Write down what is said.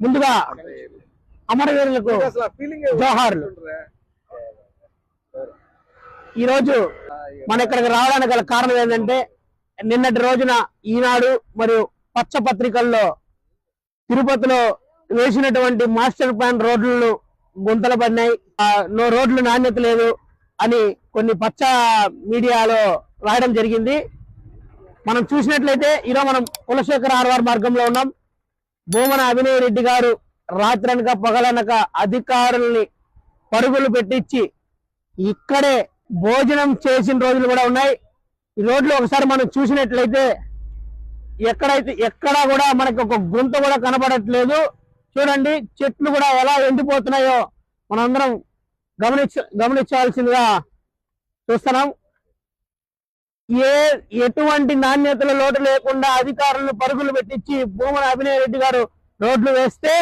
ముందుగా అమరవీరులకు జోహార్లు. ఈరోజు మన ఇక్కడికి రావడానికి గల కారణం ఏంటంటే, నిన్నటి రోజున ఈనాడు మరియు పచ్చ పత్రికల్లో తిరుపతిలో వేసినటువంటి మాస్టర్ ప్లాన్ రోడ్లను గుంతలు పడినాయి, రోడ్లు నాణ్యత లేదు అని కొన్ని పచ్చ మీడియాలో రాయడం జరిగింది. మనం చూసినట్లయితే ఈరోజు మనం కులశేఖర ఆర్వార్ మార్గంలో ఉన్నాం. భూమన అభినయ్ రెడ్డి గారు రాత్రనక పగలనక అధికారుల్ని పరుగులు పెట్టించి ఇక్కడే భోజనం చేసిన రోజులు కూడా ఉన్నాయి. ఈ రోడ్లు ఒకసారి మనం చూసినట్లయితే ఎక్కడా కూడా మనకి ఒక గుంత కూడా కనబడట్లేదు. చూడండి, చెట్లు కూడా ఎలా ఎండిపోతున్నాయో మనందరం గమనించాల్సిందిగా చూస్తున్నాం. ఎటువంటి నాణ్యతల లోటు లేకుండా అధికారులను పరుగులు పెట్టించి భూమన అభినయ్ రెడ్డి గారు రోడ్లు వేస్తే